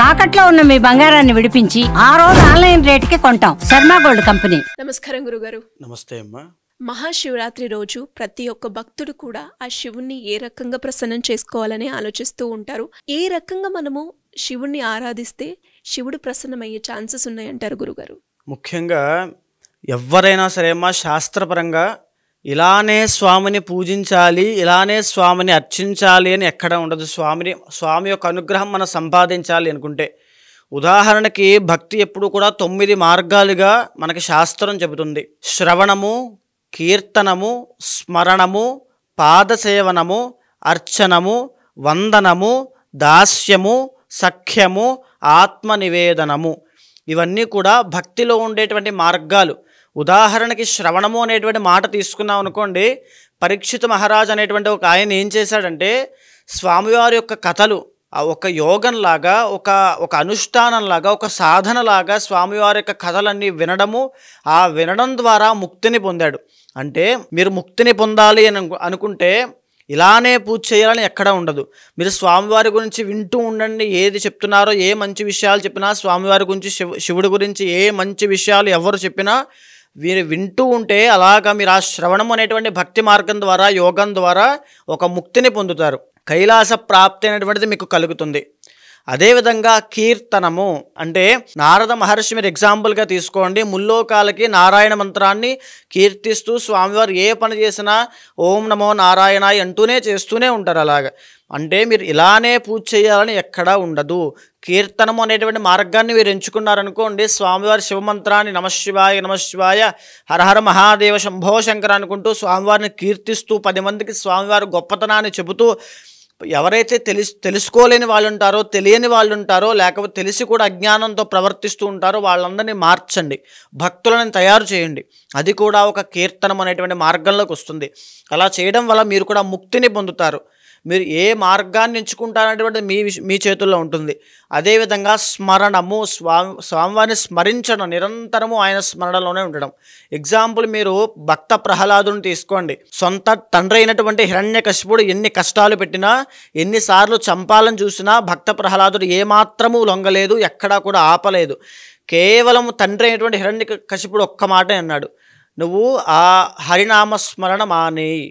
తాకట్లో ఉన్న మీ బంగారాన్ని విడిపించి ఆ రోజు ఆన్లైన్ రేటుకి కొంటాం. Sharma gold company. నమస్కారం గురుగారు. నమస్తే అమ్మా. మహాశివరాత్రి రోజు ప్రతి ఒక్క భక్తుడు కూడా ఆ శివుణ్ణి ఏ రకంగా ప్రసన్నం చేసుకోవాలని ఆలోచిస్తూ ఉంటారు. ఏ రకంగా మనము శివుణ్ణి ఆరాధిస్తే శివుడు ప్రసన్నమయ్యే ఛాన్సెస్ ఉన్నాయంటారు గురుగారు? ముఖ్యంగా ఎవరైనా సరే అమ్మా, శాస్త్రపరంగా ఇలానే స్వామిని పూజించాలి, ఇలానే స్వామిని అర్చించాలి అని ఎక్కడ ఉండదు. స్వామి యొక్క అనుగ్రహం మనం సంపాదించాలి అనుకుంటే, ఉదాహరణకి భక్తి ఎప్పుడు కూడా 9 మార్గాలుగా మనకి శాస్త్రం చెబుతుంది. శ్రవణము, కీర్తనము, స్మరణము, పాదసేవనము, అర్చనము, వందనము, దాస్యము, సఖ్యము, ఆత్మనివేదనము. ఇవన్నీ కూడా భక్తిలో ఉండేటువంటి మార్గాలు. ఉదాహరణకి శ్రవణము అనేటువంటి మాట తీసుకున్నాం అనుకోండి. పరీక్షిత మహారాజ్ అనేటువంటి ఒక ఆయన ఏం చేశాడంటే, స్వామివారి యొక్క కథలు ఒక యోగంలాగా, ఒక అనుష్ఠానంలాగా, ఒక సాధనలాగా స్వామివారి యొక్క కథలన్నీ వినడము, ఆ వినడం ద్వారా ముక్తిని పొందాడు. అంటే మీరు ముక్తిని పొందాలి అని అనుకుంటే ఇలానే పూజ చేయాలని ఎక్కడా ఉండదు. మీరు స్వామివారి గురించి వింటూ ఉండండి. ఏది చెప్తున్నారో, ఏ మంచి విషయాలు చెప్పినా, స్వామివారి గురించి శివుడి గురించి ఏ మంచి విషయాలు ఎవరు చెప్పినా వీరు వింటూ ఉంటే అలాగా మీరు ఆ శ్రవణం అనేటువంటి భక్తి మార్గం ద్వారా, యోగం ద్వారా ఒక ముక్తిని పొందుతారు. కైలాస ప్రాప్తి అనేటువంటిది మీకు కలుగుతుంది. అదేవిధంగా కీర్తనము అంటే నారద మహర్షి మీరు ఎగ్జాంపుల్గా తీసుకోండి. ముల్లోకాలకి నారాయణ మంత్రాన్ని కీర్తిస్తూ స్వామివారు ఏ పని చేసినా ఓం నమో నారాయణాయ అంటూనే చేస్తూనే ఉంటారు. అలాగా అంటే మీరు ఇలానే పూజ చేయాలని ఎక్కడా ఉండదు. కీర్తనము అనేటువంటి మార్గాన్ని మీరు ఎంచుకున్నారనుకోండి, స్వామివారి శివమంత్రాన్ని నమశివాయ నమశివాయ హరహర మహాదేవ శంభో శంకర అనుకుంటూ స్వామివారిని కీర్తిస్తూ 10 మందికి స్వామివారి గొప్పతనాన్ని చెబుతూ, ఎవరైతే తెలుసుకోలేని వాళ్ళు ఉంటారో, తెలియని వాళ్ళు ఉంటారో, లేకపోతే తెలిసి కూడా అజ్ఞానంతో ప్రవర్తిస్తూ ఉంటారో వాళ్ళందరినీ మార్చండి, భక్తులను తయారు చేయండి. అది కూడా ఒక కీర్తనం అనేటువంటి మార్గంలోకి వస్తుంది. అలా చేయడం వల్ల మీరు కూడా ముక్తిని పొందుతారు. మీరు ఏ మార్గాన్ని ఎంచుకుంటారనేటువంటి మీ చేతుల్లో ఉంటుంది. అదేవిధంగా స్మరణము, స్వామివారిని స్మరించడం, నిరంతరము ఆయన స్మరణలోనే ఉండడం. ఎగ్జాంపుల్ మీరు భక్త ప్రహ్లాదుని తీసుకోండి. సొంత తండ్రి అయినటువంటి హిరణ్యకశిపుడు ఎన్ని కష్టాలు పెట్టినా, ఎన్నిసార్లు చంపాలని చూసినా భక్త ప్రహ్లాదుడు ఏమాత్రము లొంగలేదు, ఎక్కడా కూడా ఆపలేదు. కేవలం తండ్రి అయినటువంటి హిరణ్యకశిపుడు ఒక్క మాటే అన్నాడు, నువ్వు ఆ హరినామ స్మరణ మానేయి,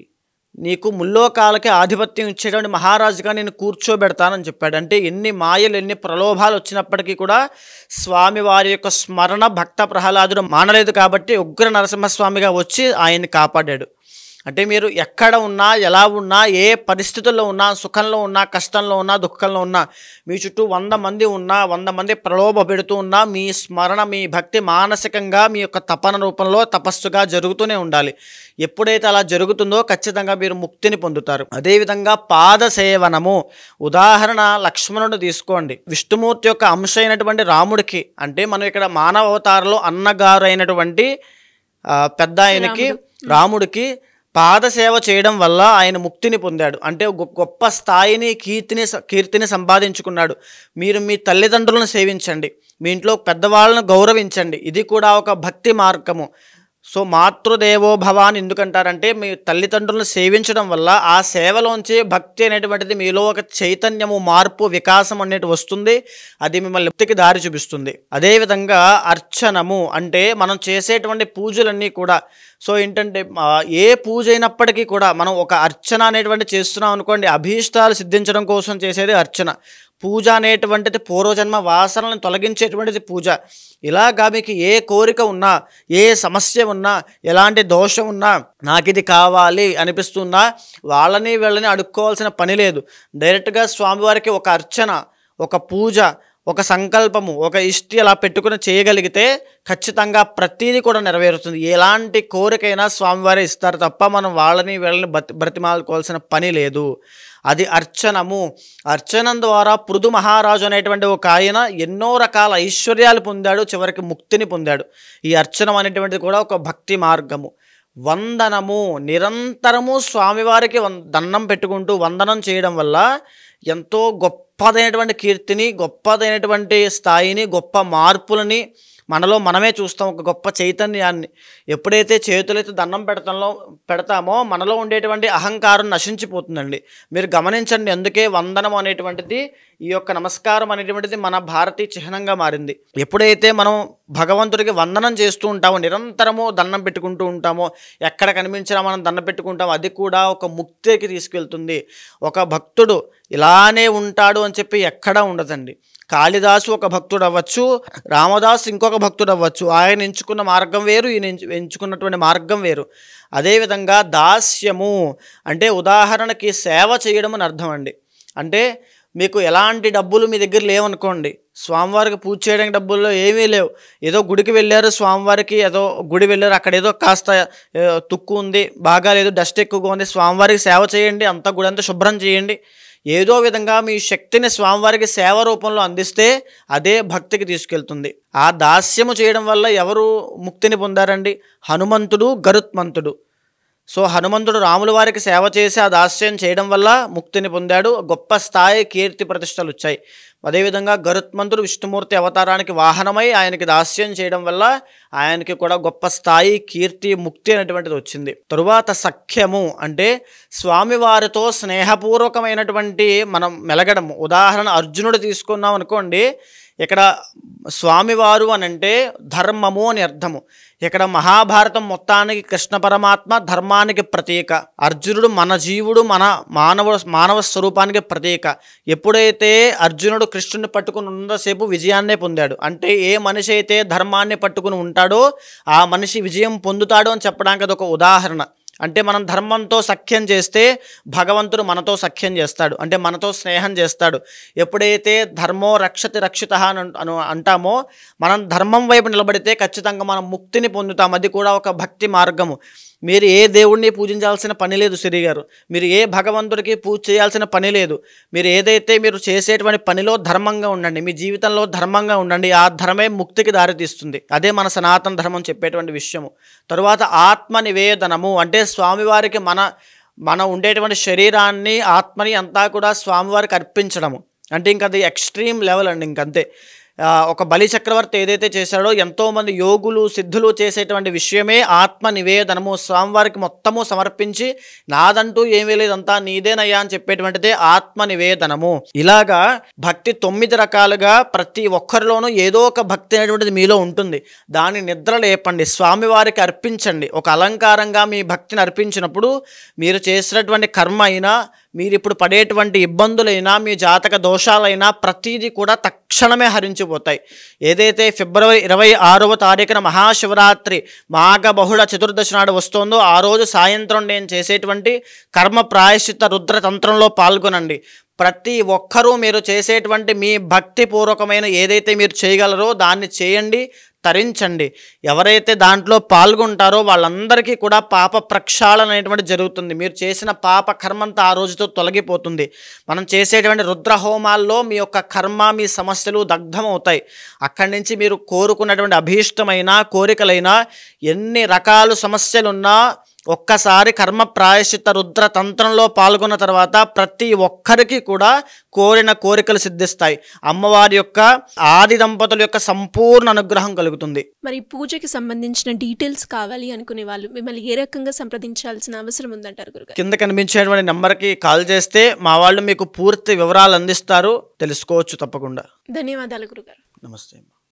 నీకు ముల్లోకాలకి ఆధిపత్యం ఇచ్చేటువంటి మహారాజుగా నేను కూర్చోబెడతానని చెప్పాడు. అంటే ఎన్ని మాయలు, ఎన్ని ప్రలోభాలు వచ్చినప్పటికీ కూడా స్వామివారి యొక్క స్మరణ భక్త ప్రహ్లాదుడు మానలేదు. కాబట్టి ఉగ్ర నరసింహస్వామిగా వచ్చి ఆయన్ని కాపాడాడు. అంటే మీరు ఎక్కడ ఉన్నా, ఎలా ఉన్నా, ఏ పరిస్థితుల్లో ఉన్నా, సుఖంలో ఉన్నా, కష్టంలో ఉన్నా, దుఃఖంలో ఉన్నా, మీ చుట్టూ 100 మంది ఉన్నా, 100 మంది ప్రలోభ పెడుతూ ఉన్నా, మీ స్మరణ, మీ భక్తి మానసికంగా మీ యొక్క తపన రూపంలో తపస్సుగా జరుగుతూనే ఉండాలి. ఎప్పుడైతే అలా జరుగుతుందో ఖచ్చితంగా మీరు ముక్తిని పొందుతారు. అదేవిధంగా పాదసేవనము. ఉదాహరణ లక్ష్మణుడు తీసుకోండి. విష్ణుమూర్తి యొక్క అంశ అయినటువంటి రాముడికి, అంటే మనం ఇక్కడ మానవ అవతారంలో అన్నగారు అయినటువంటి పెద్ద ఆయనకి, రాముడికి పాదసేవ చేయడం వల్ల ఆయన ముక్తిని పొందాడు. అంటే గొప్ప స్థాయిని, కీర్తిని సంపాదించుకున్నాడు. మీరు మీ తల్లిదండ్రులను సేవించండి, మీ ఇంట్లో పెద్దవాళ్ళను గౌరవించండి. ఇది కూడా ఒక భక్తి మార్గము. సో మాతృదేవో భవ అని ఎందుకంటారంటే, మీ తల్లిదండ్రులను సేవించడం వల్ల ఆ సేవలోంచి భక్తి అనేటువంటిది మీలో ఒక చైతన్యము, మార్పు, వికాసం అనేది వస్తుంది. అది మిమ్మల్ని ముక్తికి దారి చూపిస్తుంది. అదేవిధంగా అర్చనము అంటే మనం చేసేటువంటి పూజలన్నీ కూడా, సో ఏంటంటే ఏ పూజ అయినప్పటికీ కూడా మనం ఒక అర్చన అనేటువంటి చేస్తున్నాం అనుకోండి, అభీష్టాలు సిద్ధించడం కోసం చేసేది అర్చన. పూజ అనేటువంటిది పూర్వజన్మ వాసనలను తొలగించేటువంటిది పూజ. ఇలాగా మీకు ఏ కోరిక ఉన్నా, ఏ సమస్య ఉన్నా, ఎలాంటి దోషం ఉన్నా, నాకు ఇది కావాలి అనిపిస్తున్నా వీళ్ళని అడుక్కోవాల్సిన పని లేదు. డైరెక్ట్గా స్వామివారికి ఒక అర్చన, ఒక పూజ, ఒక సంకల్పము, ఒక ఇష్టి అలా పెట్టుకుని చేయగలిగితే ఖచ్చితంగా ప్రతీది కూడా నెరవేరుతుంది. ఎలాంటి కోరికైనా స్వామివారే ఇస్తారు తప్ప మనం వీళ్ళని బ్రతిమాలుకోవాల్సిన పని లేదు. అది అర్చనము. అర్చనం ద్వారా పృథు మహారాజు అనేటువంటి ఒక ఆయన ఎన్నో రకాల ఐశ్వర్యాలు పొందాడు, చివరికి ముక్తిని పొందాడు. ఈ అర్చనం అనేటువంటిది కూడా ఒక భక్తి మార్గము. వందనము, నిరంతరము స్వామివారికి దండం పెట్టుకుంటూ వందనం చేయడం వల్ల ఎంతో గొప్పదైనటువంటి కీర్తిని, గొప్పదైనటువంటి స్థాయిని, గొప్ప మార్పులని మనలో మనమే చూస్తాం. ఒక గొప్ప చైతన్యాన్ని ఎప్పుడైతే చేతులైతే దండం పెడతామో మనలో ఉండేటువంటి అహంకారం నశించిపోతుందండి. మీరు గమనించండి, అందుకే వందనం అనేటువంటిది ఈ యొక్క నమస్కారం అనేటువంటిది మన భారతీయ చిహ్నంగా మారింది. ఎప్పుడైతే మనం భగవంతుడికి వందనం చేస్తూ ఉంటామో, నిరంతరము దండం పెట్టుకుంటూ ఉంటామో, ఎక్కడ కనిపించినా మనం దండం పెట్టుకుంటామో, అది కూడా ఒక ముక్తికి తీసుకెళ్తుంది. ఒక భక్తుడు ఇలానే ఉంటాడు అని చెప్పి ఎక్కడా ఉండదండి. కాళిదాసు ఒక భక్తుడు అవ్వచ్చు, రామదాసు ఇంకొక భక్తుడు అవ్వచ్చు. ఆయన ఎంచుకున్న మార్గం వేరు, ఈయన ఎంచుకున్నటువంటి మార్గం వేరు. అదేవిధంగా దాస్యము అంటే ఉదాహరణకి సేవ చేయడం అని అర్థం అండి. అంటే మీకు ఎలాంటి డబ్బులు మీ దగ్గర లేవనుకోండి, స్వామివారికి పూజ చేయడానికి డబ్బుల్లో ఏమీ లేవు, ఏదో గుడికి వెళ్ళారు, స్వామివారికి ఏదో గుడి వెళ్ళారు, అక్కడ ఏదో కాస్త తుక్కు ఉంది, బాగా లేదు, డస్ట్ ఎక్కువగా ఉంది, స్వామివారికి సేవ చేయండి, అంతా గుడి అంతా శుభ్రం చేయండి. ఏదో విధంగా మీ శక్తిని స్వామివారికి సేవ రూపంలో అందిస్తే అదే భక్తికి తీసుకెళ్తుంది. ఆ దాస్యము చేయడం వల్ల ఎవరు ముక్తిని పొందారండి? హనుమంతుడు, గరుత్మంతుడు. సో హనుమంతుడు రాముల వారికి సేవ చేసి ఆ దాస్యం చేయడం వల్ల ముక్తిని పొందాడు, గొప్ప స్థాయి కీర్తి ప్రతిష్టలు వచ్చాయి. అదేవిధంగా గరుత్మంతుడు విష్ణుమూర్తి అవతారానికి వాహనమై ఆయనకి దాస్యం చేయడం వల్ల ఆయనకి కూడా గొప్ప స్థాయి కీర్తి ముక్తి అనేటువంటిది వచ్చింది. తరువాత సఖ్యము అంటే స్వామివారితో స్నేహపూర్వకమైనటువంటి మనం మెలగడము. ఉదాహరణ అర్జునుడు తీసుకున్నాం అనుకోండి, ఇక్కడ స్వామివారు అని అంటే ధర్మము అని అర్థము. ఇక్కడ మహాభారతం మొత్తానికి కృష్ణ పరమాత్మ ధర్మానికి ప్రతీక, అర్జునుడు మన జీవుడు, మన మానవ స్వరూపానికి ప్రతీక. ఎప్పుడైతే అర్జునుడు కృష్ణుని పట్టుకుని ఉన్నసేపు విజయాన్నే పొందాడు. అంటే ఏ మనిషి అయితే ధర్మాన్ని పట్టుకుని ఉంటాడో ఆ మనిషి విజయం పొందుతాడు అని చెప్పడానికి అదొక ఉదాహరణ. అంటే మనం ధర్మంతో సఖ్యం చేస్తే భగవంతుడు మనతో సఖ్యం చేస్తాడు, అంటే మనతో స్నేహం చేస్తాడు. ఎప్పుడైతే ధర్మో రక్షతి రక్షిత అని అంటామో, మనం ధర్మం వైపు నిలబడితే ఖచ్చితంగా మనం ముక్తిని పొందుతాం. అది కూడా ఒక భక్తి మార్గము. మీరు ఏ దేవుడిని పూజించాల్సిన పని లేదు శ్రీ గారు, మీరు ఏ భగవంతుడికి పూజ చేయాల్సిన పని లేదు. మీరు ఏదైతే మీరు చేసేటువంటి పనిలో ధర్మంగా ఉండండి, మీ జీవితంలో ధర్మంగా ఉండండి, ఆ ధర్మే ముక్తికి దారితీస్తుంది. అదే మన సనాతన ధర్మం చెప్పేటువంటి విషయము. తరువాత ఆత్మ నివేదనము అంటే స్వామివారికి మన ఉండేటువంటి శరీరాన్ని, ఆత్మని అంతా కూడా స్వామివారికి అర్పించడము. అంటే ఇంక అది ఎక్స్ట్రీమ్ లెవెల్ అండి. ఇంకంతే. ఒక బలి చక్రవర్తి ఏదైతే చేశాడో, ఎంతోమంది యోగులు సిద్ధులు చేసేటువంటి విషయమే ఆత్మ నివేదనము. స్వామివారికి మొత్తము సమర్పించి నాదంటూ ఏమీ లేదంతా నీదేనయ్యా అని చెప్పేటువంటిదే ఆత్మ నివేదనము. ఇలాగా భక్తి 9 రకాలుగా ప్రతి ఒక్కరిలోనూ ఏదో ఒక భక్తి అనేటువంటిది మీలో ఉంటుంది. దాన్ని నిద్ర లేపండి, స్వామివారికి అర్పించండి. ఒక అలంకారంగా మీ భక్తిని అర్పించినప్పుడు మీరు చేసినటువంటి కర్మ అయినా, మీరు ఇప్పుడు పడేటువంటి ఇబ్బందులైనా, మీ జాతక దోషాలైనా ప్రతీది కూడా తక్షణమే హరించిపోతాయి. ఏదైతే ఫిబ్రవరి 26వ తారీఖున మహాశివరాత్రి మాఘ బహుళ చతుర్దశి నాడు వస్తుందో, ఆ రోజు సాయంత్రం నేను చేసేటువంటి కర్మ ప్రాయశ్చిత్త రుద్రతంత్రంలో పాల్గొనండి. ప్రతి ఒక్కరూ మీరు చేసేటువంటి మీ భక్తిపూర్వకమైన ఏదైతే మీరు చేయగలరో దాన్ని చేయండి, తరించండి. ఎవరైతే దాంట్లో పాల్గొంటారో వాళ్ళందరికీ కూడా పాప ప్రక్షాళన అనేటువంటి జరుగుతుంది. మీరు చేసిన పాప కర్మంతా ఆ రోజుతో తొలగిపోతుంది. మనం చేసేటువంటి రుద్రహోమాల్లో మీ యొక్క కర్మ, మీ సమస్యలు దగ్ధమవుతాయి. అక్కడి నుంచి మీరు కోరుకున్నటువంటి అభీష్టమైన కోరికలైనా, ఎన్ని రకాల సమస్యలున్నా ఒక్కసారి కర్మ ప్రాయశ్చిత్త రుద్ర తంత్రంలో పాల్గొన్న తర్వాత ప్రతి ఒక్కరికి కూడా కోరిన కోరికలు సిద్ధిస్తాయి. అమ్మవారి యొక్క ఆది దంపతుల యొక్క సంపూర్ణ అనుగ్రహం కలుగుతుంది. మరి పూజకి సంబంధించిన డీటెయిల్స్ కావాలి అనుకునే వాళ్ళు మిమ్మల్ని ఏ రకంగా సంప్రదించాల్సిన అవసరం ఉందంటారు గురుగారు? కింద కనిపించేటువంటి నెంబర్కి కాల్ చేస్తే మా వాళ్ళు మీకు పూర్తి వివరాలు అందిస్తారు, తెలుసుకోవచ్చు తప్పకుండా. ధన్యవాదాలు గురుగారు. నమస్తే.